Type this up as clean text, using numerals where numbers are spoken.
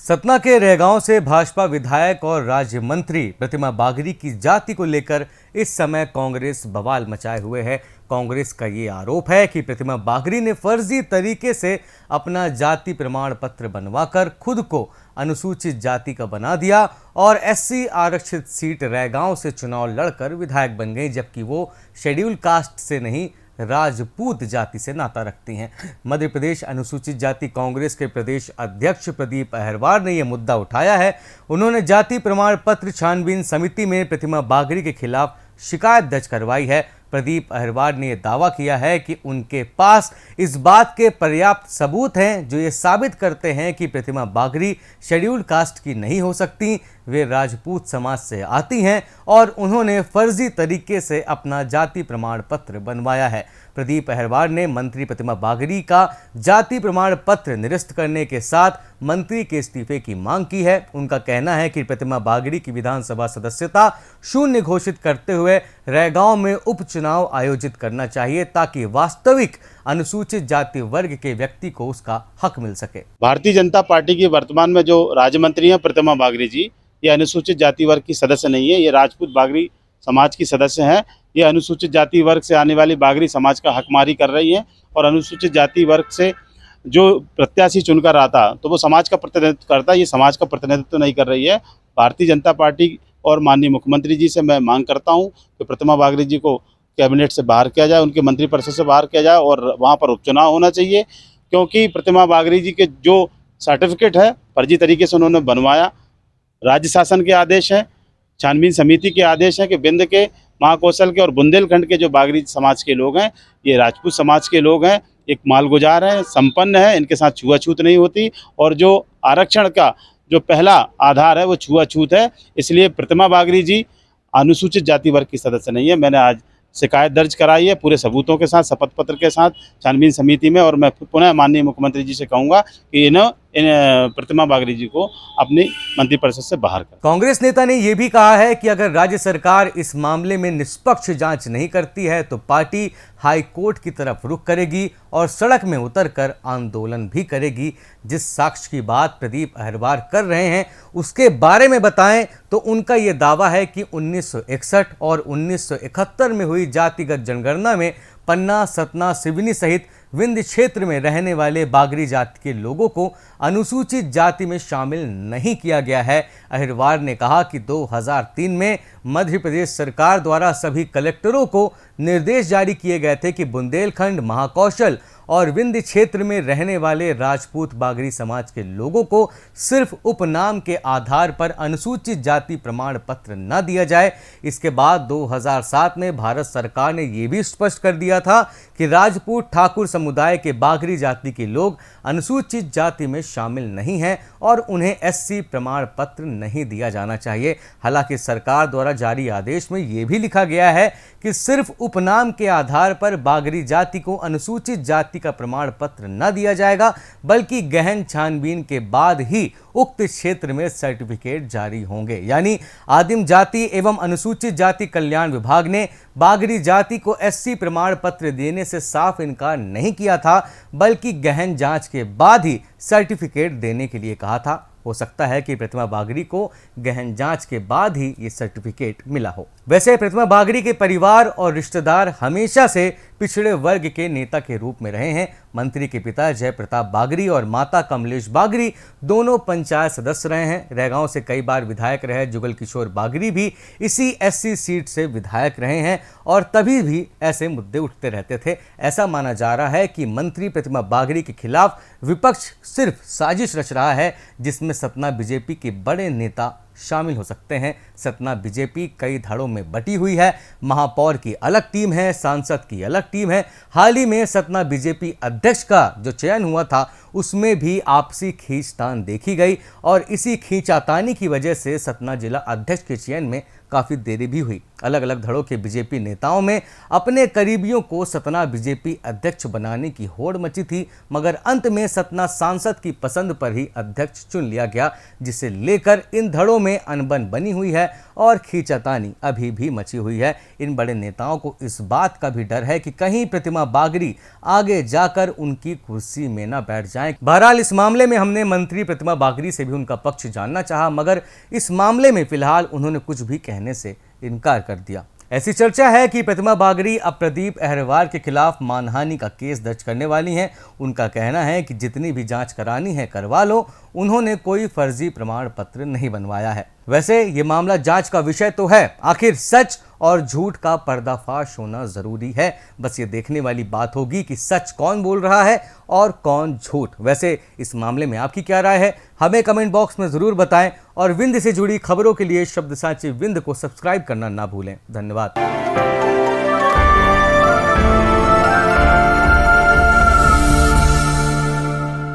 सतना के रैगांव से भाजपा विधायक और राज्य मंत्री प्रतिमा बागरी की जाति को लेकर इस समय कांग्रेस बवाल मचाए हुए है। कांग्रेस का ये आरोप है कि प्रतिमा बागरी ने फर्जी तरीके से अपना जाति प्रमाण पत्र बनवाकर खुद को अनुसूचित जाति का बना दिया और एससी आरक्षित सीट रैगांव से चुनाव लड़कर विधायक बन गई, जबकि वो शेड्यूल कास्ट से नहीं राजपूत जाति से नाता रखती हैं। मध्य प्रदेश अनुसूचित जाति कांग्रेस के प्रदेश अध्यक्ष प्रदीप अहिरवार ने यह मुद्दा उठाया है। उन्होंने जाति प्रमाण पत्र छानबीन समिति में प्रतिमा बागरी के खिलाफ शिकायत दर्ज करवाई है। प्रदीप अहिरवार ने यह दावा किया है कि उनके पास इस बात के पर्याप्त सबूत हैं जो ये साबित करते हैं कि प्रतिमा बागरी शेड्यूल कास्ट की नहीं हो सकती। वे राजपूत समाज से आती हैं और उन्होंने फर्जी तरीके से अपना जाति प्रमाण पत्र बनवाया है। प्रदीप अहिरवार ने मंत्री प्रतिमा बागरी का जाति प्रमाण पत्र निरस्त करने के साथ मंत्री के इस्तीफे की मांग की है। उनका कहना है कि प्रतिमा बागरी की विधानसभा सदस्यता शून्य घोषित करते हुए रैगांव में उपचुनाव आयोजित करना चाहिए ताकि वास्तविक अनुसूचित जाति वर्ग के व्यक्ति को उसका हक मिल सके। भारतीय जनता पार्टी की वर्तमान में जो राज्य मंत्री हैं प्रतिमा बागरी जी, ये अनुसूचित जाति वर्ग की सदस्य नहीं है, ये राजपूत बागरी समाज की सदस्य हैं। ये अनुसूचित जाति वर्ग से आने वाली बागरी समाज का हकमारी कर रही हैं और अनुसूचित जाति वर्ग से जो प्रत्याशी चुनकर आता तो वो समाज का प्रतिनिधित्व करता है, ये समाज का प्रतिनिधित्व नहीं कर रही है। भारतीय जनता पार्टी और माननीय मुख्यमंत्री जी से मैं मांग करता हूँ कि प्रतिमा बागरी जी को कैबिनेट से बाहर किया जाए, उनके मंत्रिपरिषद से बाहर किया जाए और वहाँ पर उपचुनाव होना चाहिए, क्योंकि प्रतिमा बागरी जी के जो सर्टिफिकेट है फर्जी तरीके से उन्होंने बनवाया। राज्य शासन के आदेश हैं, छानबीन समिति के आदेश हैं कि बिंद के, महाकौशल के और बुंदेलखंड के जो बागरी समाज के लोग हैं ये राजपूत समाज के लोग हैं, एक मालगुजार हैं, संपन्न है, इनके साथ छुआछूत नहीं होती और जो आरक्षण का जो पहला आधार है वो छुआछूत है। इसलिए प्रतिमा बागरी जी अनुसूचित जाति वर्ग की सदस्य नहीं है। मैंने आज शिकायत दर्ज कराई है पूरे सबूतों के साथ, शपथ पत्र के साथ छानबीन समिति में, और मैं पुनः माननीय मुख्यमंत्री जी से कहूंगा कि इन प्रतिमा बागरी जी को अपनी मंत्रिपरिषद से बाहर कर। कांग्रेस नेता ने यह भी कहा है कि अगर राज्य सरकार इस मामले में निष्पक्ष जांच नहीं करती है तो पार्टी हाई कोर्ट की तरफ रुख करेगी और सड़क में उतरकर आंदोलन भी करेगी। जिस साक्ष्य की बात प्रदीप अहिरवार कर रहे हैं उसके बारे में बताएं तो उनका यह दावा है कि 1961 और 1971 में हुई जातिगत जनगणना में पन्ना, सतना, सिवनी सहित विंध्य क्षेत्र में रहने वाले बागरी जाति के लोगों को अनुसूचित जाति में शामिल नहीं किया गया है। अहिरवार ने कहा कि 2003 में मध्य प्रदेश सरकार द्वारा सभी कलेक्टरों को निर्देश जारी किए गए थे कि बुंदेलखंड, महाकौशल और विंध्य क्षेत्र में रहने वाले राजपूत बागरी समाज के लोगों को सिर्फ उपनाम के आधार पर अनुसूचित जाति प्रमाण पत्र न दिया जाए। इसके बाद 2007 में भारत सरकार ने यह भी स्पष्ट कर दिया था कि राजपूत ठाकुर समुदाय के बागरी जाति के लोग अनुसूचित जाति में शामिल नहीं हैं और उन्हें एससी प्रमाण पत्र नहीं दिया जाना चाहिए। हालांकि सरकार द्वारा जारी आदेश में यह भी लिखा गया है कि सिर्फ उपनाम के आधार पर बागरी जाति को अनुसूचित जाति का प्रमाण पत्र न दिया जाएगा, बल्कि गहन छानबीन के बाद ही उक्त क्षेत्र में सर्टिफिकेट जारी होंगे। यानी आदिम जाति एवं अनुसूचित जाति कल्याण विभाग ने बागरी जाति को एससी प्रमाण पत्र देने से साफ इनकार नहीं किया था, बल्कि गहन जांच के बाद ही सर्टिफिकेट देने के लिए कहा था। हो सकता है कि प्रतिमा बागरी को गहन जांच के बाद ही ये सर्टिफिकेट मिला हो। वैसे प्रतिमा बागरी के परिवार और रिश्तेदार हमेशा से पिछड़े वर्ग के नेता के रूप में रहे हैं। मंत्री के पिता जय प्रताप बागरी और माता कमलेश बागरी दोनों पंचायत सदस्य रहे हैं। रैगांव से कई बार विधायक रहे जुगल किशोर बागरी भी इसी एससी सीट से विधायक रहे हैं और तभी भी ऐसे मुद्दे उठते रहते थे। ऐसा माना जा रहा है कि मंत्री प्रतिमा बागरी के खिलाफ विपक्ष सिर्फ साजिश रच रहा है, जिसमें सतना बीजेपी के बड़े नेता शामिल हो सकते हैं। सतना बीजेपी कई धड़ों में बटी हुई है। महापौर की अलग टीम है, सांसद की अलग टीम है। हाल ही में सतना बीजेपी अध्यक्ष का जो चयन हुआ था उसमें भी आपसी खींचतान देखी गई और इसी खींचातानी की वजह से सतना जिला अध्यक्ष के चयन में काफ़ी देरी भी हुई। अलग अलग धड़ों के बीजेपी नेताओं में अपने करीबियों को सतना बीजेपी अध्यक्ष बनाने की होड़ मची थी, मगर अंत में सतना सांसद की पसंद पर ही अध्यक्ष चुन लिया गया, जिसे लेकर इन धड़ों में अनबन बनी हुई है और खींचातानी अभी भी मची हुई है। इन बड़े नेताओं को इस बात का भी डर है कि कहीं प्रतिमा बागरी आगे जाकर उनकी कुर्सी में न बैठ जाएं। बहरहाल इस मामले में हमने मंत्री प्रतिमा बागरी से भी उनका पक्ष जानना चाहा, मगर इस मामले में फिलहाल उन्होंने कुछ भी कहने से इनकार कर दिया। ऐसी चर्चा है कि प्रतिमा बागरी अब प्रदीप अहरवार के खिलाफ मानहानि का केस दर्ज करने वाली हैं। उनका कहना है कि जितनी भी जांच करानी है करवा लो, उन्होंने कोई फर्जी प्रमाण पत्र नहीं बनवाया है। वैसे ये मामला जांच का विषय तो है, आखिर सच और झूठ का पर्दाफाश होना जरूरी है। बस ये देखने वाली बात होगी कि सच कौन बोल रहा है और कौन झूठ। वैसे इस मामले में आपकी क्या राय है, हमें कमेंट बॉक्स में जरूर बताएं और विंध्य से जुड़ी खबरों के लिए शब्द साची विंध्य को सब्सक्राइब करना ना भूलें। धन्यवाद।